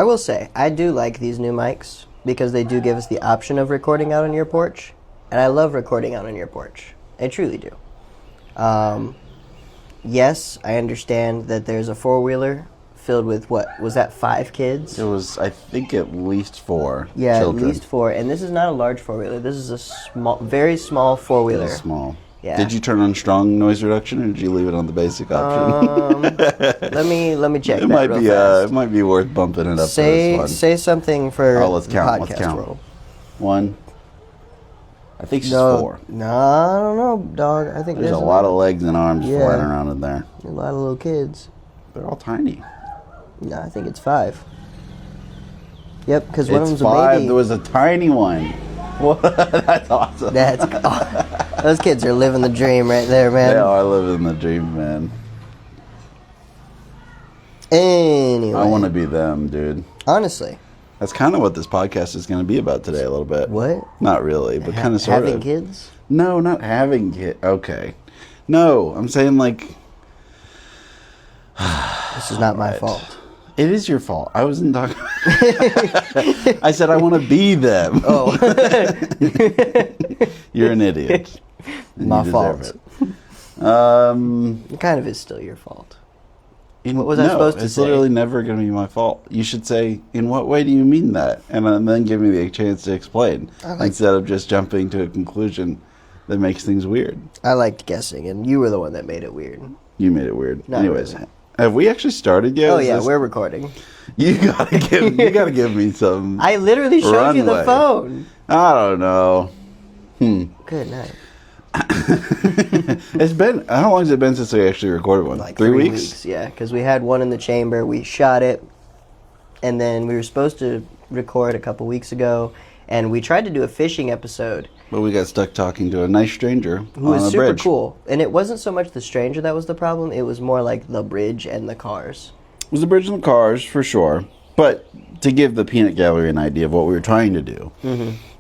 will say, I do like these new mics because they do give us the option of recording out on your porch. And I love recording out on your porch. I truly do. Yes, I understand that there's a four-wheeler filled with, what, was that 5 kids? It was, I think, at least 4 Yeah, children. at least 4. And this is not a large four-wheeler. This is a small, very small four-wheeler. It was small. Yeah. Did you turn on strong noise reduction, or did you leave it on the basic option? let me check it that might real be fast. It might be worth bumping it up. Say for this one. say something for let's count. podcast Let's count. roll. 1. I think she's 4. No, I don't know, dog. I think There's a lot of legs and arms flying around in there. A lot of little kids. They're all tiny. No, I think it's 5. Yep, because one of them's 5. a baby. There was a tiny one. What? That's awesome. Those kids are living the dream right there, man. They are living the dream, man. Anyway, I want to be them, dude. Honestly, that's kind of what this podcast is going to be about today, a little bit. What? Not really, but kind of sort of. Having kids? No, not having kids. Okay. No, I'm saying like. This is not my fault. It is your fault. I wasn't talking. I said I want to be them. Oh. You're an idiot. My fault. It kind of is still your fault. What was I supposed to say? It's literally never going to be my fault. You should say, in what way do you mean that? And then give me the chance to explain. Instead of just jumping to a conclusion that makes things weird. I liked guessing, and you were the one that made it weird. You made it weird. Not Anyways, really. Have we actually started yet? Oh, yeah, we're recording. You gotta give me some. I literally showed you the phone. I don't know. Good night. It's been, how long has it been since we actually recorded one? Like 3 weeks? Yeah, because we had one in the chamber. We shot it, and then we were supposed to record a couple weeks ago, and we tried to do a fishing episode. But we got stuck talking to a nice stranger who was on a super bridge. cool. And it wasn't so much the stranger that was the problem. It was more like the bridge and the cars. It was the bridge and the cars, for sure. But to give the peanut gallery an idea of what we were trying to do,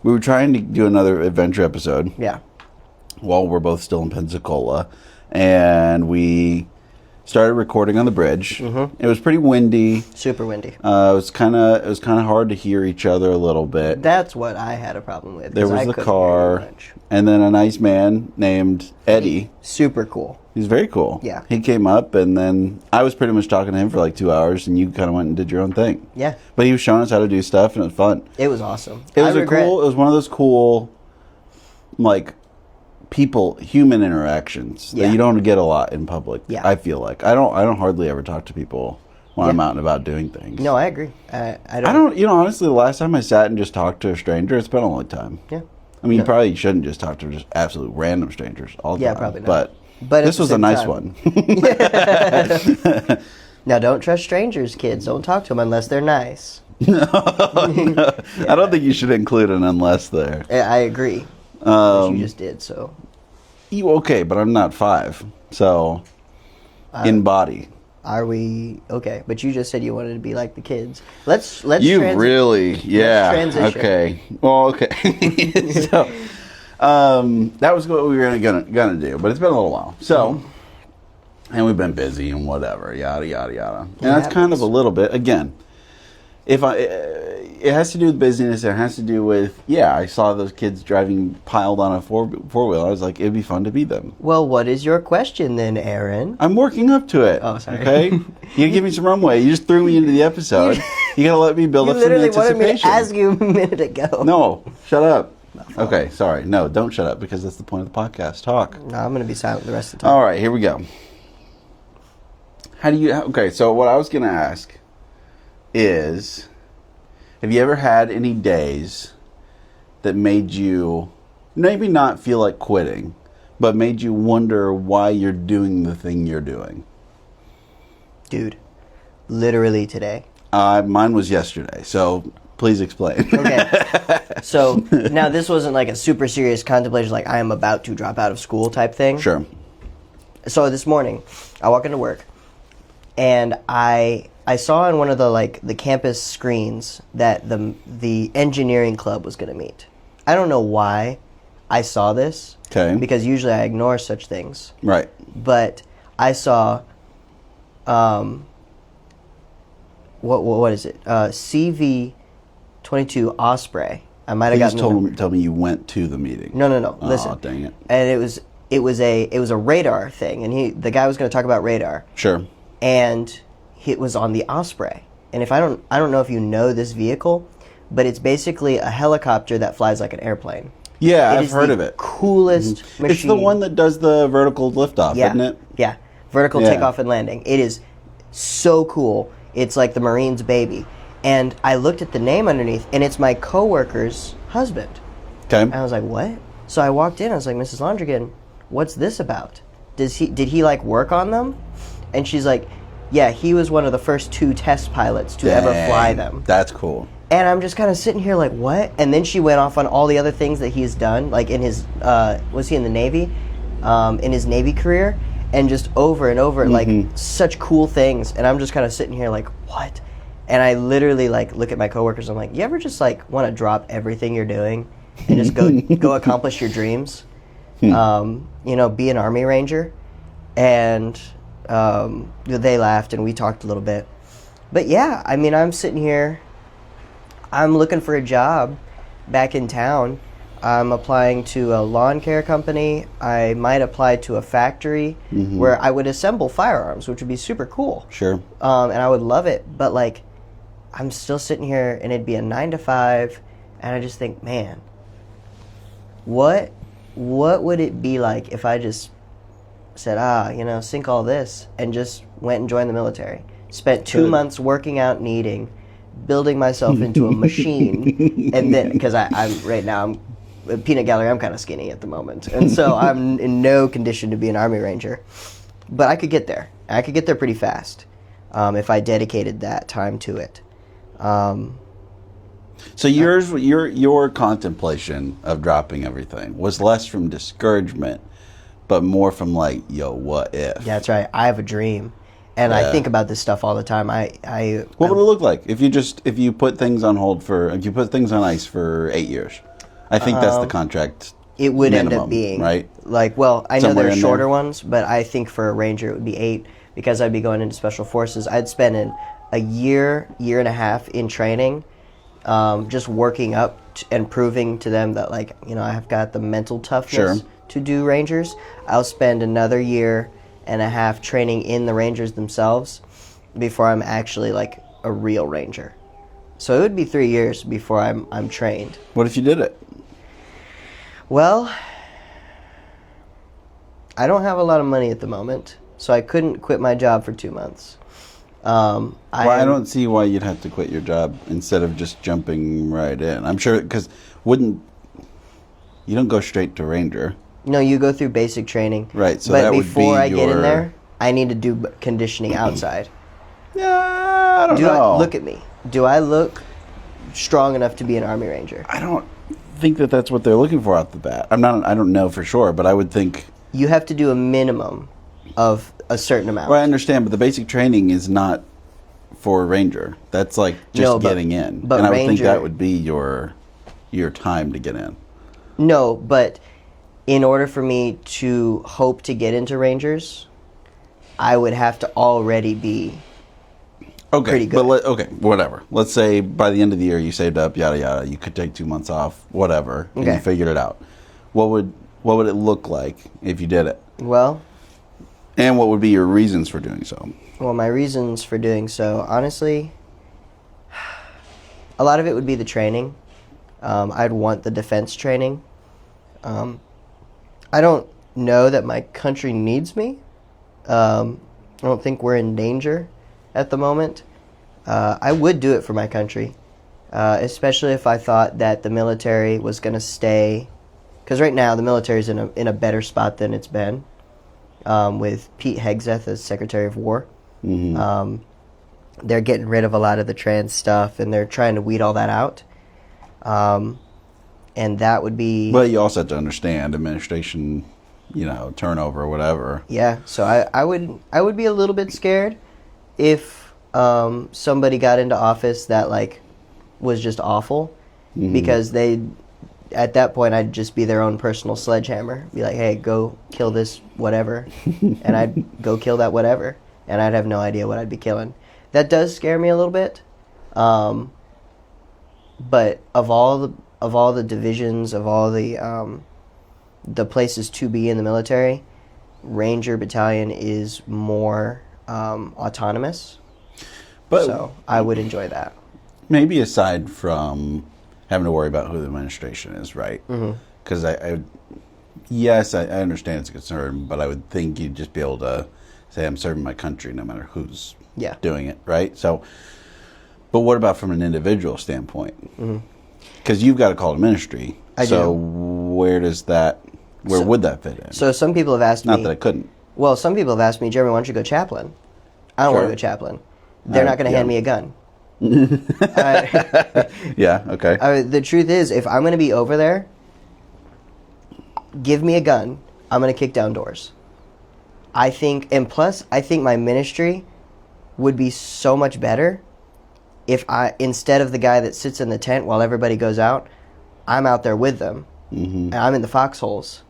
we were trying to do another adventure episode. Yeah. While we're both still in Pensacola. And we started recording on the bridge. It was pretty windy. Super windy. It was kind of hard to hear each other a little bit. That's what I had a problem with. There was the car, and then a nice man named Eddie. Super cool. He's very cool. Yeah. He came up, and then I was pretty much talking to him for like 2 hours, and you kind of went and did your own thing. Yeah. But he was showing us how to do stuff, and it was fun. It was awesome. It was It was one of those cool, like, human interactions that you don't get a lot in public. Yeah. I feel like I don't hardly ever talk to people when I'm out and about doing things. No, I agree. I don't. Honestly, the last time I sat and just talked to a stranger, it's been a long time. Yeah. I mean, you probably shouldn't just talk to just absolute random strangers all the time. Yeah, probably not. But this was a nice one. Now, don't trust strangers, kids. Don't talk to them unless they're nice. No. Yeah. I don't think you should include an unless there. I agree. Which you just did, so. Okay, but I'm not 5, so in body. Are we okay? But you just said you wanted to be like the kids. Let's. You really, yeah. Let's transition. Okay. Well, okay. So, that was what we were gonna do, but it's been a little while. So, and we've been busy and whatever, yada yada yada. And that's kind of a little bit again. It has to do with business. It has to do with, I saw those kids driving piled on a four-wheeler. I was like, it'd be fun to be them. Well, what is your question then, Aaron? I'm working up to it. Oh, sorry. Okay? You gotta give me some runway. You just threw me into the episode. You gotta let me build up some anticipation. You literally wanted me to ask you a minute ago. No, shut up. Okay, sorry. No, don't shut up, because that's the point of the podcast. Talk. No, I'm going to be silent the rest of the time. All right, here we go. Okay, so what I was going to ask is, have you ever had any days that made you maybe not feel like quitting, but made you wonder why you're doing the thing you're doing? Dude, literally today. Mine was yesterday, so please explain. Okay. So, now this wasn't like a super serious contemplation, like I am about to drop out of school type thing. Sure. So this morning, I walk into work, and I saw on one of the campus screens that the engineering club was going to meet. I don't know why I saw this. Okay. Because usually I ignore such things. Right. But I saw what is it? CV-22 Osprey. I might have gotten. Tell me you went to the meeting. No. Oh, Listen. dang it. And it was a radar thing, and the guy was going to talk about radar. Sure. And it was on the Osprey. And I don't know if you know this vehicle, but it's basically a helicopter that flies like an airplane. Yeah, I've heard of it. Coolest machine. It's the one that does the vertical liftoff, isn't it? Yeah, vertical takeoff and landing. It is so cool. It's like the Marine's baby. And I looked at the name underneath, and it's my coworker's husband. Okay. And I was like, what? So I walked in. I was like, Mrs. Londrigan, what's this about? Did he like work on them? And she's like, yeah, he was one of the first 2 test pilots to ever fly them. That's cool. And I'm just kind of sitting here like, what? And then she went off on all the other things that he's done, like in his, was he in the Navy? In his Navy career, and just over and over, like such cool things. And I'm just kind of sitting here like, what? And I literally like look at my coworkers. I'm like, you ever just like want to drop everything you're doing and just go accomplish your dreams? Be an Army Ranger. And they laughed and we talked a little bit. But yeah, I mean, I'm sitting here. I'm looking for a job back in town. I'm applying to a lawn care company. I might apply to a factory where I would assemble firearms, which would be super cool. Sure. And I would love it. But like, I'm still sitting here, and it'd be a 9 to 5, and I just think, man, what would it be like if I just said, sink all this, and just went and joined the military? Spent 2 months working out and eating, building myself into a machine, and then, because I'm right now, I'm peanut gallery, I'm kind of skinny at the moment, and so I'm in no condition to be an Army Ranger. But I could get there. I could get there pretty fast if I dedicated that time to it. So your contemplation of dropping everything was less from discouragement, but more from like, yo, what if? Yeah, that's right. I have a dream, and I think about this stuff all the time. What would it look like if you put things on ice for 8 years? I think that's the contract. It would minimum, end up being right. Like, well, I know Somewhere there are in shorter there. ones, but I think for a Ranger it would be 8 because I'd be going into Special Forces. I'd spend a year and a half in training, just working up and proving to them that, like, I have got the mental toughness to do Rangers. I'll spend another year and a half training in the Rangers themselves before I'm actually like a real Ranger. So it would be 3 years before I'm trained. What if you did it? Well, I don't have a lot of money at the moment, so I couldn't quit my job for 2 months. I don't see why you'd have to quit your job instead of just jumping right in. I'm sure, because you don't go straight to Ranger. No, you go through basic training. Right, so but that would be before I get in there, I need to do conditioning outside. Yeah, I don't know. Look at me. Do I look strong enough to be an Army Ranger? I don't think that that's what they're looking for out the bat. I don't know for sure, but I would think you have to do a minimum of a certain amount. Well, I understand, but the basic training is not for Ranger. That's like just getting in. But and I would Ranger, think that would be your time to get in. No, but in order for me to hope to get into Rangers, I would have to already be pretty good. But whatever. Let's say by the end of the year you saved up, yada yada. You could take 2 months off, whatever, and you figured it out. What would it look like if you did it? Well, and what would be your reasons for doing so? Well, my reasons for doing so, honestly, a lot of it would be the training. I'd want the defense training. I don't know that my country needs me. I don't think we're in danger at the moment. I would do it for my country, especially if I thought that the military was going to stay. Because right now the military is in a better spot than it's been, with Pete Hegseth as Secretary of War. Mm-hmm. They're getting rid of a lot of the trans stuff, and they're trying to weed all that out. And that would be... But you also have to understand administration, turnover or whatever. Yeah, so I would be a little bit scared if somebody got into office that was just awful, because at that point I'd just be their own personal sledgehammer. Be like, hey, go kill this whatever, and I'd go kill that whatever, and I'd have no idea what I'd be killing. that does scare me a little bit. But of all the divisions, of all the places to be in the military, Ranger Battalion is more autonomous. But so I would enjoy that. Maybe aside from having to worry about who the administration is, right? Because yes, I understand it's a concern, but I would think you'd just be able to say, I'm serving my country no matter who's doing it, right? So, but what about from an individual standpoint? Because you've got to call it a ministry. I do. Where would that fit in? So some people have asked me... Not that I couldn't. Well, some people have asked me, Jeremy, why don't you go chaplain? I don't want to go chaplain. They're not going to hand me a gun. Yeah, okay. The truth is, if I'm going to be over there, give me a gun. I'm going to kick down doors. I think my ministry would be so much better if instead of the guy that sits in the tent while everybody goes out, I'm out there with them. And I'm in the foxholes.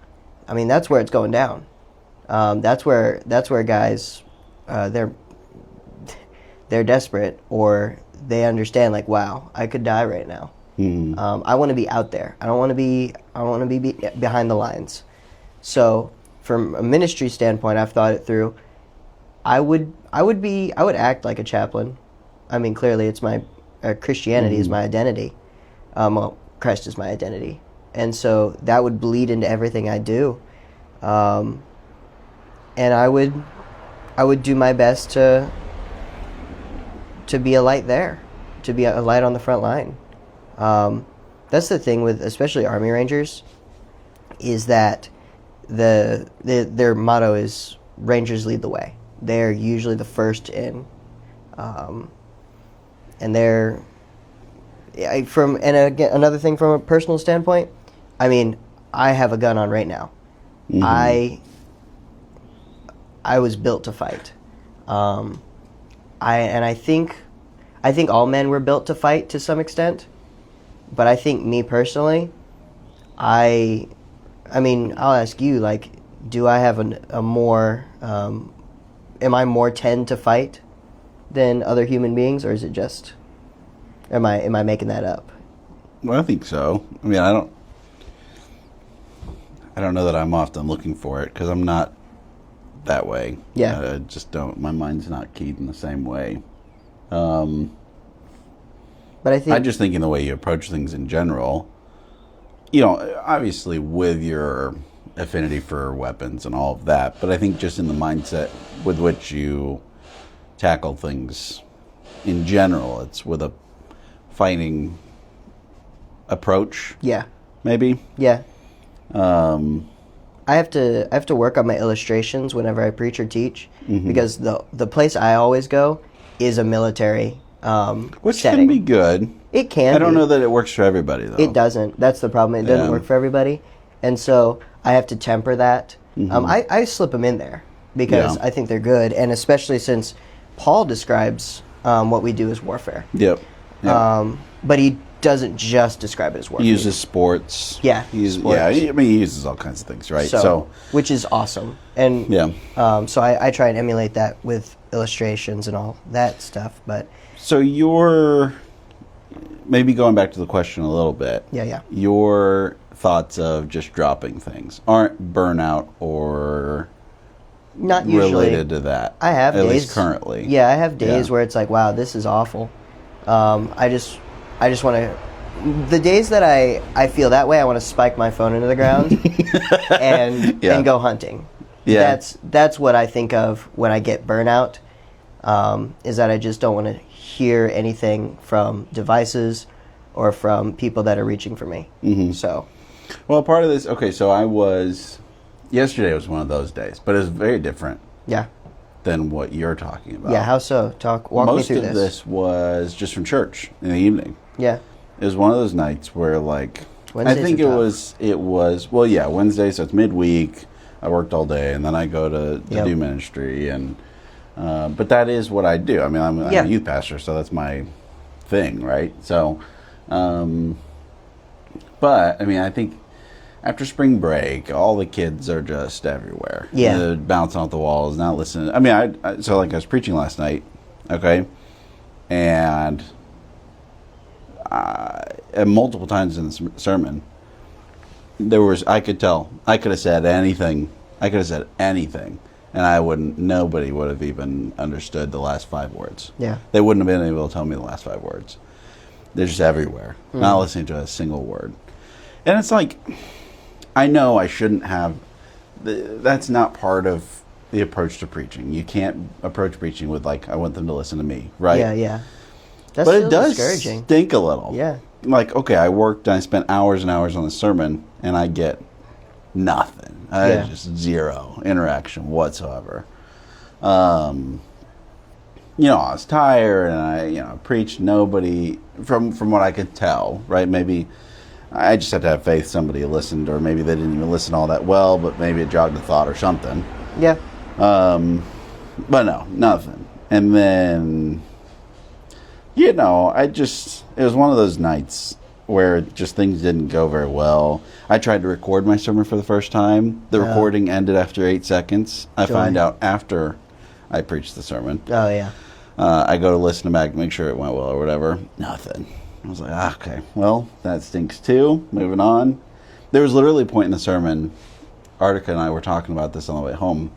I mean, that's where it's going down. That's where guys, they're desperate, or they understand, like, wow, I could die right now. I want to be out there. I don't want to be behind the lines. So from a ministry standpoint, I've thought it through. I would act like a chaplain. I mean, clearly it's my Christianity is my identity. Well, Christ is my identity. And so that would bleed into everything I do. And I would do my best to be a light there, to be a light on the front line. That's the thing with especially Army Rangers, is that their motto is Rangers lead the way. They're usually the first in, and they're again, another thing from a personal standpoint. I mean, I have a gun on right now. I was built to fight. I think all men were built to fight to some extent, but I think me personally, I mean, I'll ask you, like, do I have a more, am I more tend to fight than other human beings, or is it just, am I making that up? Well, I think so. I mean, I don't know that I'm often looking for it, because I'm not that way. Yeah. I just don't, my mind's not keyed in the same way. But I just think in the way you approach things in general, you know, obviously with your affinity for weapons and all of that, but I think just in the mindset with which you tackle things in general, it's with a fighting approach. Yeah. Maybe. Yeah. I have to work on my illustrations whenever I preach or teach, because the place I always go is a military which setting. can be good. It can. I don't know that it works for everybody, though. It doesn't. That's the problem. It doesn't work for everybody, and so I have to temper that. I slip them in there because I think they're good, and especially since Paul describes what we do as warfare. Yep. But he doesn't just describe it as warfare. He uses sports. Yeah. Sports. Yeah. I mean, he uses all kinds of things, right? So which is awesome, and so I try and emulate that with illustrations and all that stuff. But so you're maybe going back to the question a little bit. Yeah. Your thoughts of just dropping things aren't burnout or not usually related to that. I have at days, least currently. Yeah, I have days where it's like, wow, this is awful. I just want to. The days that I feel that way, I want to spike my phone into the ground and go hunting. Yeah, that's what I think of when I get burnout. Is that I just don't want to hear anything from devices or from people that are reaching for me. So, well, part of this. Okay, so yesterday was one of those days, but it was very different. Yeah. Than what you're talking about. Yeah, how so? Walk me through this. Most of this was just from church in the evening. Yeah. It was one of those nights where, like, Wednesdays I think it was, well, yeah, Wednesday, so it's midweek. I worked all day, and then I go to do ministry, and but that is what I do. I mean, I'm a youth pastor, so that's my thing, right? So, but, I mean, I think after spring break, all the kids are just everywhere. Yeah. They're bouncing off the walls, not listening. I mean, so like I was preaching last night, okay? and multiple times in the sermon, I could tell. I could have said anything. And nobody would have even understood the last 5 words. Yeah. They wouldn't have been able to tell me the last 5 words. They're just everywhere, not listening to a single word. And it's like, I know I shouldn't have, that's not part of the approach to preaching. You can't approach preaching with like, I want them to listen to me, right? Yeah. That's But still it does discouraging. stink a little. Yeah. Like, okay, I worked and I spent hours and hours on the sermon, and I get nothing. Just zero interaction whatsoever. I was tired, and I preached. Nobody, from what I could tell, right? Maybe I just had to have faith somebody listened, or maybe they didn't even listen all that well, but maybe it jogged a thought or something. Yeah. But no, nothing. And then, it was one of those nights where just things didn't go very well. I tried to record my sermon for the first time. The recording ended after 8 seconds. I find out after I preached the sermon. Oh, yeah. I go to listen to back, make sure it went well or whatever. Nothing. I was like, okay, well, that stinks too. Moving on. There was literally a point in the sermon, Artica and I were talking about this on the way home.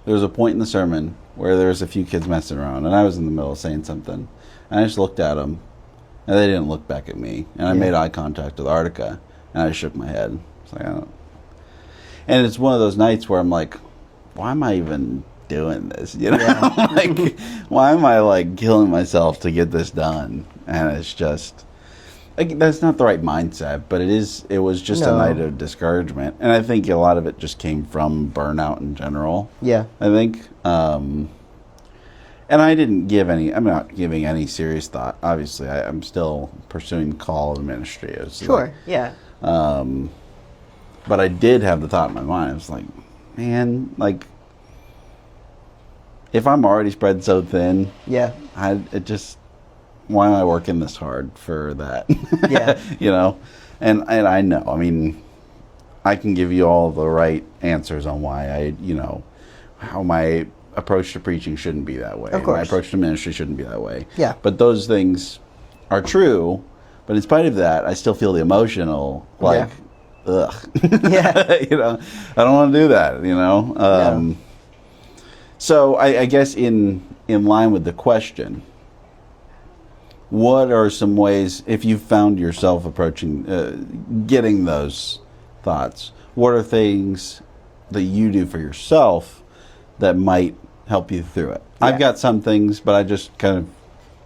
There was a point in the sermon where there was a few kids messing around, and I was in the middle of saying something. And I just looked at them, and they didn't look back at me. And I made eye contact with Artica, and I shook my head. It's like, I don't. And it's one of those nights where I'm like, why am I even doing this? Like, why am I like killing myself to get this done? And it's just, like, that's not the right mindset, but it was just a night of discouragement. And I think a lot of it just came from burnout in general. Yeah. I think. And I'm not giving any serious thought. Obviously, I'm still pursuing the call of the ministry. Sure, yeah. But I did have the thought in my mind. I was like, man, like, if I'm already spread so thin, why am I working this hard for that? Yeah. And I know, I mean, I can give you all the right answers on why how my approach to preaching shouldn't be that way. Of course. My approach to ministry shouldn't be that way. Yeah. But those things are true, but in spite of that, I still feel the emotional, like, ugh. Yeah. I don't want to do that, So I guess in line with the question, what are some ways, if you found yourself approaching, getting those thoughts, what are things that you do for yourself that might help you through it? Yeah. I've got some things, but I just kind of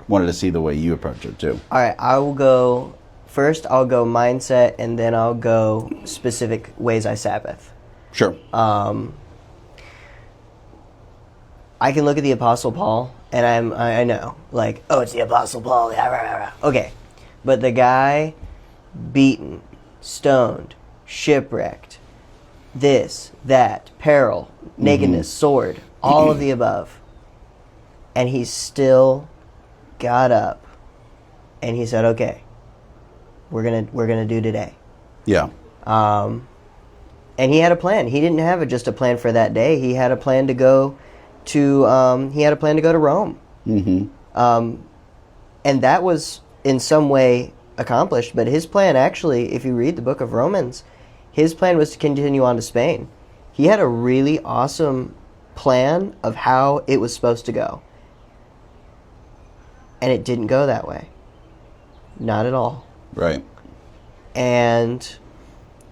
wanted to see the way you approach it too. All right, I'll go mindset, and then I'll go specific ways I Sabbath. Sure. I can look at the Apostle Paul, and I know, like, oh, it's the Apostle Paul. Okay, but the guy beaten, stoned, shipwrecked, this, that, peril, nakedness, sword, all of the above, and he still got up, and he said, "Okay, we're gonna do today." Yeah. And he had a plan. He didn't have just a plan for that day. He had a plan to go to Rome. Mm-hmm. And that was in some way accomplished. But his plan, actually, if you read the book of Romans, his plan was to continue on to Spain. He had a really awesome plan of how it was supposed to go. And it didn't go that way. Not at all. Right. And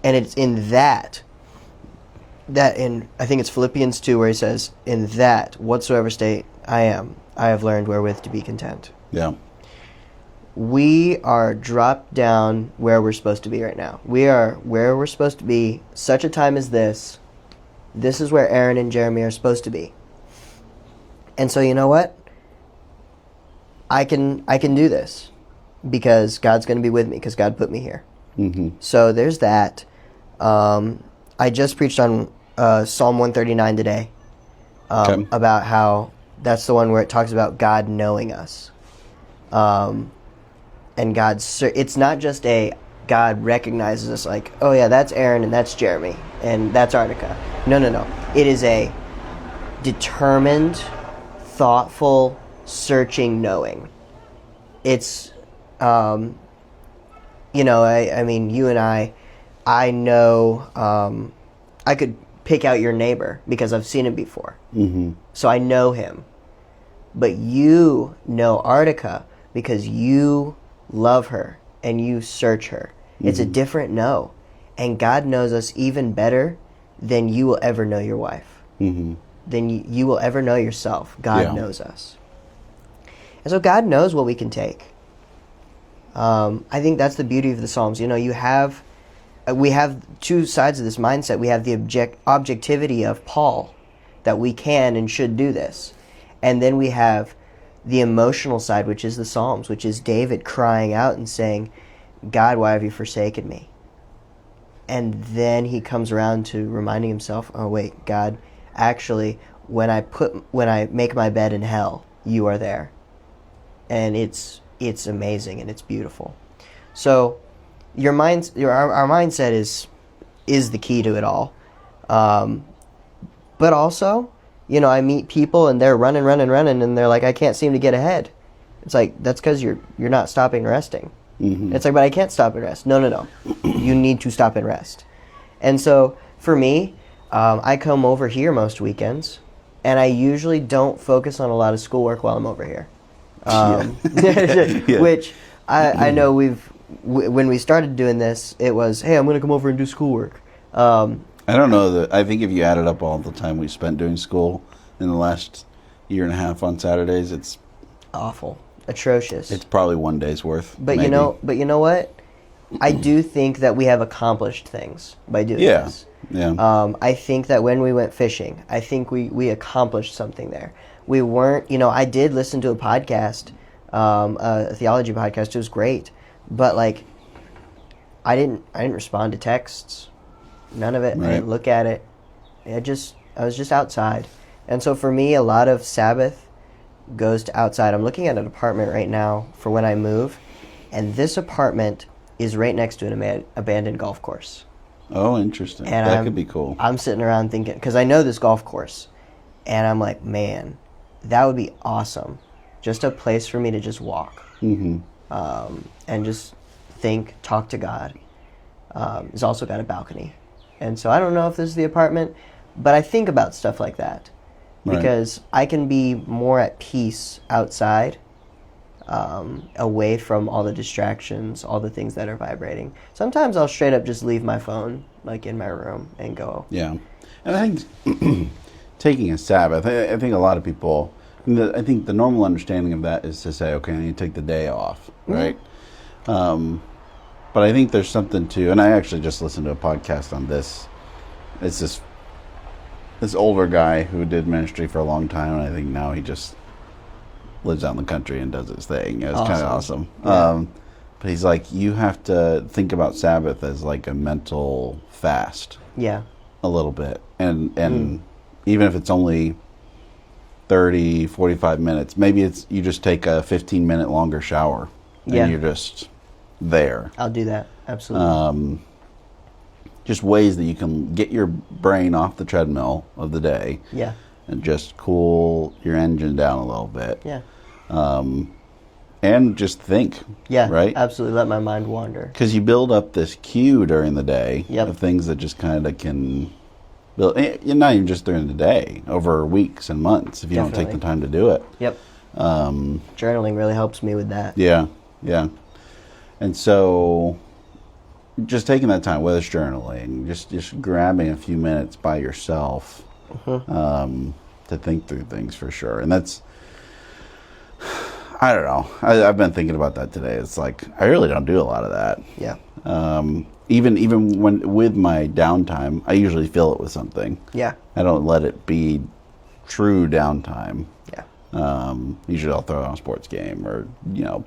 it's in that in, I think it's Philippians 2, where he says, "In that whatsoever state I am, I have learned wherewith to be content." Yeah. We are dropped down where we're supposed to be right now. We are where we're supposed to be, such a time as this. This is where Aaron and Jeremy are supposed to be. And so, you know what? I can do this because God's going to be with me, because God put me here. Mm-hmm. So there's that. I just preached on Psalm 139 today about how that's the one where it talks about God knowing us. And it's not just God recognizes us like, oh yeah, that's Aaron and that's Jeremy and that's Artica. No. It is a determined, thoughtful searching, knowing. It's, I mean, you and I know, I could pick out your neighbor because I've seen him before. Mm-hmm. So I know him. But you know Artica because you love her and you search her. Mm-hmm. It's a different know. And God knows us even better than you will ever know your wife. Mm-hmm. Than you will ever know yourself. God knows us. And so God knows what we can take. I think that's the beauty of the Psalms. You know, we have two sides of this mindset. We have the objectivity of Paul, that we can and should do this. And then we have the emotional side, which is the Psalms, which is David crying out and saying, God, why have you forsaken me? And then he comes around to reminding himself, oh wait, God, actually, when I make my bed in hell, you are there. And it's amazing and it's beautiful. So our mindset is the key to it all. But also, you know, I meet people and they're running, and they're like, I can't seem to get ahead. It's like, that's because you're not stopping and resting. Mm-hmm. It's like, but I can't stop and rest. No. You need to stop and rest. And so for me, I come over here most weekends, and I usually don't focus on a lot of schoolwork while I'm over here. Which I know when we started doing this, it was, hey, I'm going to come over and do schoolwork. I don't know. I think if you added up all the time we spent doing school in the last year and a half on Saturdays, it's awful, atrocious. It's probably one day's worth. But maybe. you know what? I do think that we have accomplished things by doing this. Yeah. I think that when we went fishing, I think we accomplished something there. We weren't, I did listen to a podcast, a theology podcast. It was great, but like, I didn't respond to texts. None of it. Right. I didn't look at it. I was just outside. And so for me, a lot of Sabbath goes to outside. I'm looking at an apartment right now for when I move, and this apartment is right next to an abandoned golf course. Oh, interesting. And that could be cool. I'm sitting around thinking, because I know this golf course, and I'm like, man, that would be awesome. Just a place for me to just walk. Mm-hmm. And just think, talk to God. It's also got a balcony. And so I don't know if this is the apartment, but I think about stuff like that. Because I can be more at peace outside, away from all the distractions, all the things that are vibrating. Sometimes I'll straight up just leave my phone, like, in my room and go. Yeah. And I think taking a Sabbath, I think a lot of people, I think the normal understanding of that is to say, okay, I need to take the day off, right? Mm-hmm. But I think there's something to, and I actually just listened to a podcast on this. It's this older guy who did ministry for a long time, and I think now he just lives out in the country and does his thing. It's kind of awesome. Yeah. But he's like, you have to think about Sabbath as like a mental fast. Yeah. A little bit. And even if it's only 30, 45 minutes, maybe you just take a 15-minute longer shower and you're just there. I'll do that. Absolutely. Just ways that you can get your brain off the treadmill of the day. Yeah. And just cool your engine down a little bit. Yeah. And just think. Yeah. Right? Absolutely. Let my mind wander. Because you build up this queue during the day of things that just kind of can build. Not even just during the day, over weeks and months if you don't take the time to do it. Yep. Journaling really helps me with that. Yeah. Yeah. And so just taking that time, whether it's journaling, just grabbing a few minutes by yourself to think through things for sure. And that's, I don't know. I've been thinking about that today. It's like, I really don't do a lot of that. Yeah. Even when with my downtime, I usually fill it with something. Yeah. I don't let it be true downtime. Yeah. Usually I'll throw on a sports game or,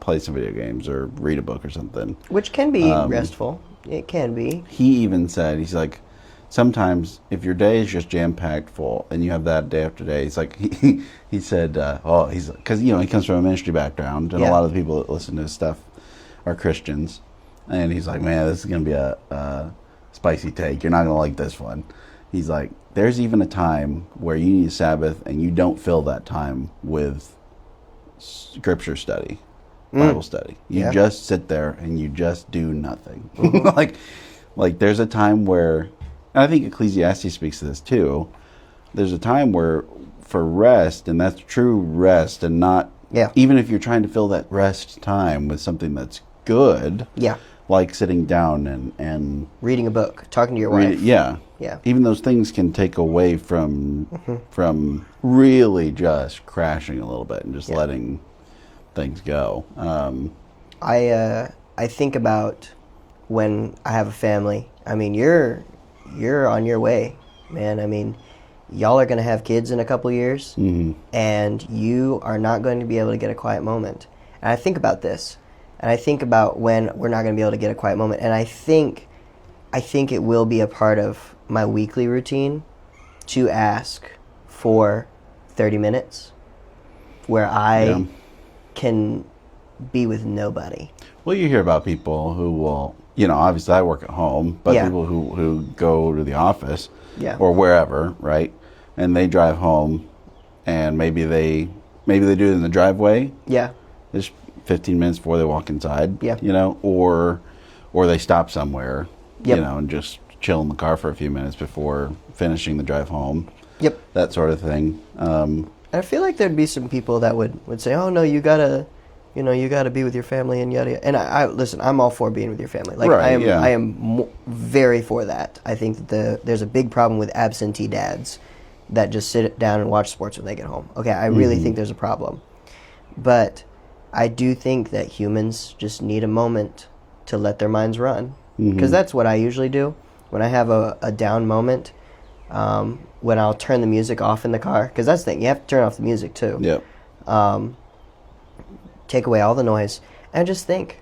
play some video games or read a book or something. Which can be restful. It can be. He even said, he's like, sometimes if your day is just jam-packed full and you have that day after day, he's like, he said, because, he comes from a ministry background and a lot of the people that listen to his stuff are Christians. And he's like, man, this is going to be a spicy take. You're not going to like this one. He's like, there's even a time where you need a Sabbath and you don't fill that time with scripture study, Bible study. You just sit there and you just do nothing. like there's a time where, and I think Ecclesiastes speaks to this too. There's a time where for rest, and that's true rest, and not even if you're trying to fill that rest time with something that's good. Yeah. Like sitting down and reading a book, talking to your wife. Yeah. Even those things can take away from really just crashing a little bit and just letting things go. I think about when I have a family. I mean, you're on your way, man. I mean, y'all are going to have kids in a couple years, and you are not going to be able to get a quiet moment. And I think about this. And I think about when we're not going to be able to get a quiet moment. And I think it will be a part of my weekly routine to ask for 30 minutes where I can be with nobody. Well, you hear about people who will, obviously I work at home, but people who go to the office or wherever, right? And they drive home and maybe they do it in the driveway. Yeah. There's 15 minutes before they walk inside, or they stop somewhere, and just chill in the car for a few minutes before finishing the drive home. Yep. That sort of thing. I feel like there'd be some people that would say, "Oh no, you gotta be with your family and yada yada." And I listen, I'm all for being with your family. Like I am very for that. I think that there's a big problem with absentee dads that just sit down and watch sports when they get home. Okay, I really think there's a problem, but I do think that humans just need a moment to let their minds run. Because that's what I usually do. When I have a down moment, when I'll turn the music off in the car. Because that's the thing, you have to turn off the music too. Yep. Take away all the noise and just think.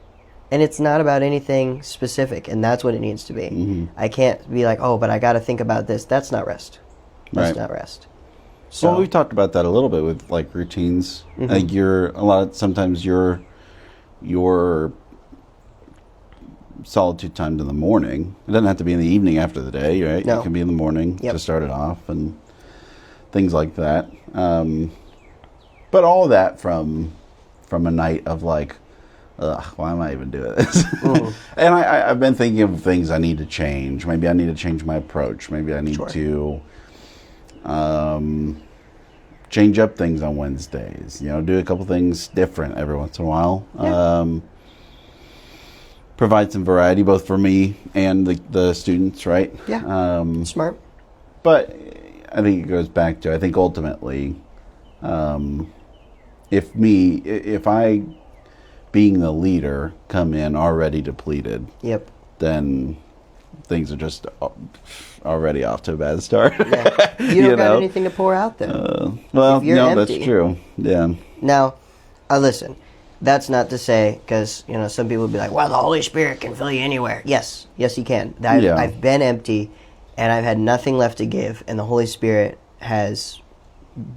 And it's not about anything specific, and that's what it needs to be. I can't be like, oh, but I got to think about this. That's not rest. That's not rest. So we've talked about that a little bit with like routines. Like sometimes your solitude times in the morning. It doesn't have to be in the evening after the day, right? No. It can be in the morning to start it off and things like that. But all that from a night of like, why am I even doing this? And I've been thinking of things I need to change. Maybe I need to change my approach. Maybe I need to change up things on Wednesdays. Do a couple things different every once in a while. Provide some variety both for me and the students, right? Yeah. Smart. But I think it goes back to, I think ultimately, if I, being the leader, come in already depleted, then things are just already off to a bad start. Yeah. You don't got anything to pour out then. Well, no, empty. That's true. Yeah. Now, listen, that's not to say, because, some people will be like, well, the Holy Spirit can fill you anywhere. Yes, he can. I've been empty, and I've had nothing left to give, and the Holy Spirit has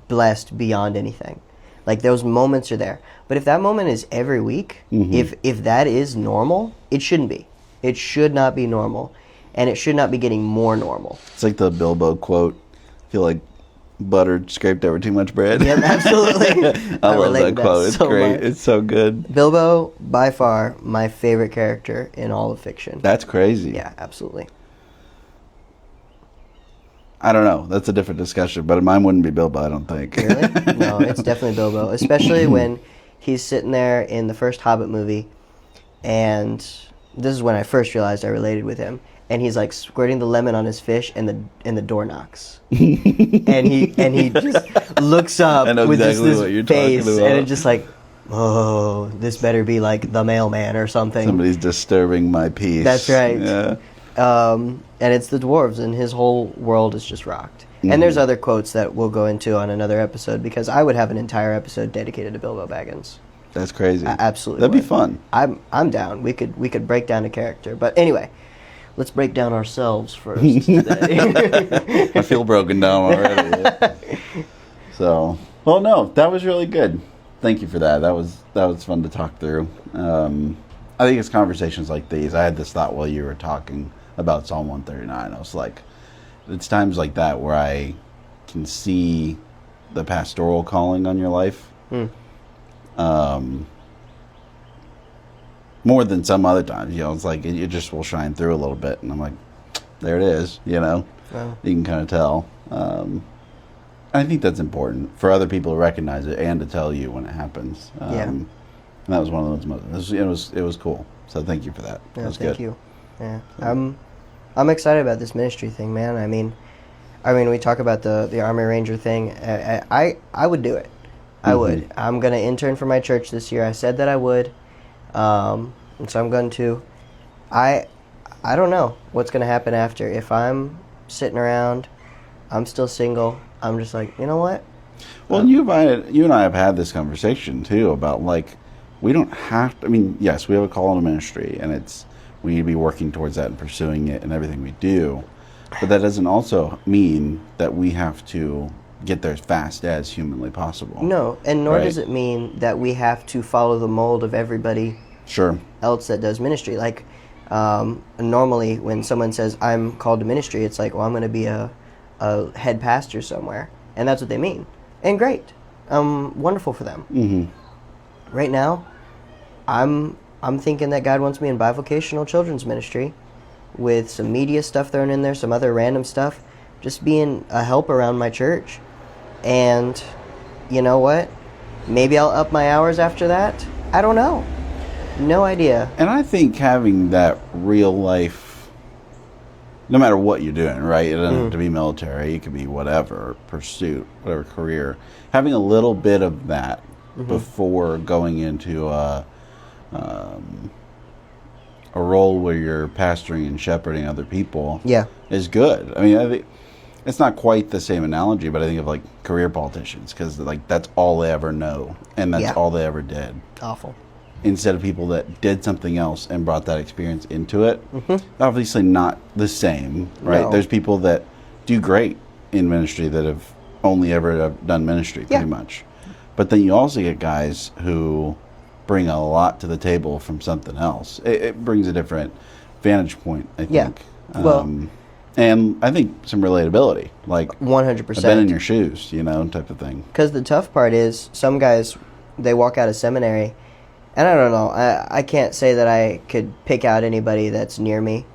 blessed beyond anything. Like, those moments are there. But if that moment is every week, if that is normal, it shouldn't be. It should not be normal. And it should not be getting more normal. It's like the Bilbo quote. I feel like butter scraped over too much bread. Yep, absolutely. I love that quote. It's so great. Much. It's so good. Bilbo, by far, my favorite character in all of fiction. That's crazy. Yeah, absolutely. I don't know. That's a different discussion, but mine wouldn't be Bilbo, I don't think. Really? No, it's definitely Bilbo. Especially when he's sitting there in the first Hobbit movie, and this is when I first realized I related with him. And he's like squirting the lemon on his fish, and the door knocks, and he just looks up with this face, and it's just like, oh, this better be like the mailman or something. Somebody's disturbing my peace. That's right. Yeah. And it's the dwarves, and his whole world is just rocked. And there's other quotes that we'll go into on another episode, because I would have an entire episode dedicated to Bilbo Baggins. That's crazy. Absolutely. That'd be fun. I'm down. We could break down a character, but anyway. Let's break down ourselves first today. I feel broken down already. So, well, no, that was really good. Thank you for that. That was fun to talk through. I think it's conversations like these. I had this thought while you were talking about Psalm 139. I was like, it's times like that where I can see the pastoral calling on your life. more than some other times. It's like it just will shine through a little bit, and I'm like, there it is. Wow. You can kind of tell. I think that's important for other people to recognize it and to tell you when it happens. And that was one of those moments. It was cool. So thank you for that. Yeah, that was thank good. you. Yeah, I'm excited about this ministry thing, man. I mean, we talk about the Army Ranger thing. I would do it. I would. I'm gonna intern for my church this year. I said that I would, and so I'm going to. I don't know what's gonna happen after. If I'm sitting around, I'm still single. I'm just like, you know what? Well, you and I have had this conversation too about like, we don't have to. I mean, yes, we have a call in a ministry, and we need to be working towards that and pursuing it and everything we do. But that doesn't also mean that we have to get there as fast as humanly possible. No, and nor does it mean that we have to follow the mold of everybody else that does ministry. Like, normally when someone says, I'm called to ministry, it's like, well, I'm going to be a head pastor somewhere. And that's what they mean. And great. Wonderful for them. Mm-hmm. Right now, I'm thinking that God wants me in bivocational children's ministry with some media stuff thrown in there, some other random stuff, just being a help around my church. And you know what? Maybe I'll up my hours after that. I don't know. No idea. And I think having that real life, no matter what you're doing, right? It doesn't have to be military. It could be whatever pursuit, whatever career. Having a little bit of that before going into a role where you're pastoring and shepherding other people is good. I mean, I think it's not quite the same analogy, but I think of like career politicians, because like that's all they ever know, and that's all they ever did. Awful. Instead of people that did something else and brought that experience into it. Obviously not the same, right? No. There's people that do great in ministry that have only ever done ministry, pretty much. But then you also get guys who bring a lot to the table from something else. It brings a different vantage point, I think. Well, and I think some relatability, like 100%. I've been in your shoes, type of thing. Because the tough part is, some guys, they walk out of seminary, and I don't know, I can't say that I could pick out anybody that's near me,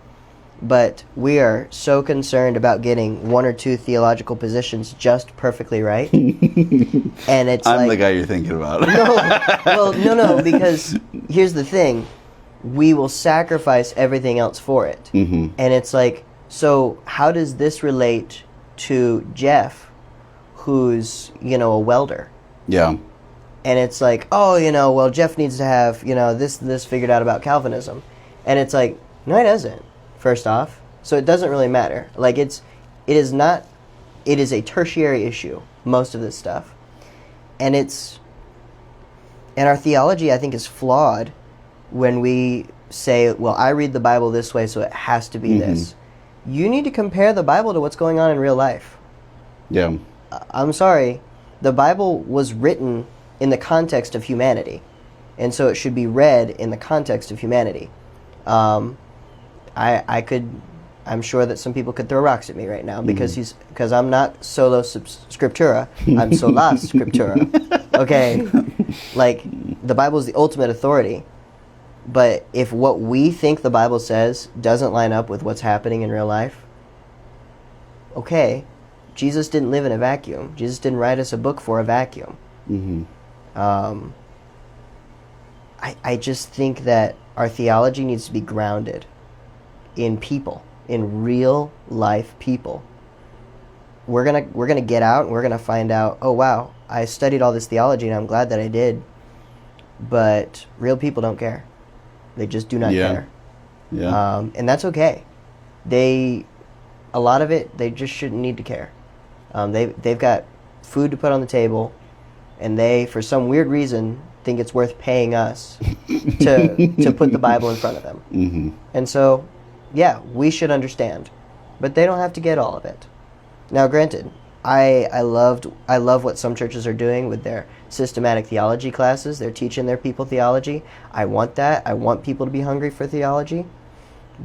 but we are so concerned about getting one or two theological positions just perfectly right. And it's I'm like, the guy you're thinking about. No, because here's the thing. We will sacrifice everything else for it. And it's like, so how does this relate to Jeff, who's, a welder? Yeah. And it's like, well, Jeff needs to have, this figured out about Calvinism. And it's like, no, he doesn't, first off. So it doesn't really matter. Like, it is a tertiary issue, most of this stuff. And our theology, I think, is flawed when we say, well, I read the Bible this way, so it has to be this. You need to compare the Bible to what's going on in real life. Yeah. I'm sorry. The Bible was written in the context of humanity, and so it should be read in the context of humanity. I'm sure that some people could throw rocks at me right now because I'm not solo scriptura, I'm sola scriptura. Okay, like the Bible is the ultimate authority, but if what we think the Bible says doesn't line up with what's happening in real life, okay, Jesus didn't live in a vacuum. Jesus didn't write us a book for a vacuum. I just think that our theology needs to be grounded in people, in real life people. We're gonna get out and we're gonna find out, oh wow, I studied all this theology and I'm glad that I did, but real people don't care. They just do not care. Yeah. And that's okay. A lot of it, they just shouldn't need to care. They've got food to put on the table, and they, for some weird reason, think it's worth paying us to put the Bible in front of them. And so, yeah, we should understand, but they don't have to get all of it. Now, granted, I love what some churches are doing with their systematic theology classes. They're teaching their people theology. I want that. I want people to be hungry for theology.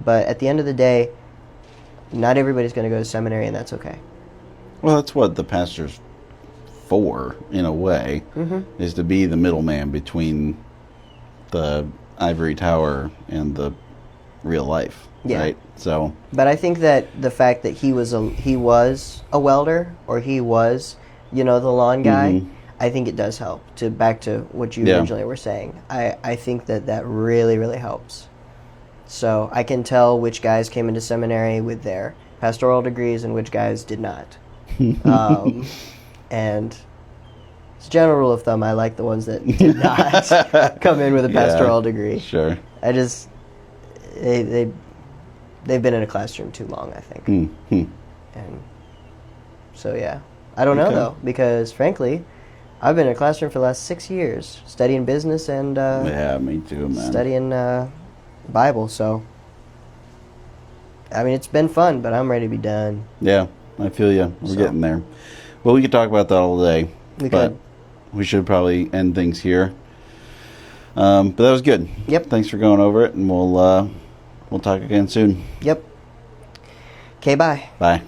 But at the end of the day, not everybody's going to go to seminary, and that's okay. Well, that's what the pastor's for, in a way, is to be the middleman between the ivory tower and the real life, right? So, but I think that the fact that he was a welder, or he was, the lawn guy, I think it does help. Back to what you originally were saying. I think that really, really helps. So I can tell which guys came into seminary with their pastoral degrees and which guys did not. And as a general rule of thumb, I like the ones that did not come in with a pastoral degree. Sure. They've been in a classroom too long, I think. And so, I don't know, though, because, frankly, I've been in a classroom for the last 6 years, studying business and me too, man. Studying Bible, so I mean, it's been fun, but I'm ready to be done. Yeah, I feel you. We're getting there. Well, we could talk about that all day, but we should probably end things here. But that was good. Yep. Thanks for going over it, and we'll talk again soon. Yep. Okay, bye. Bye.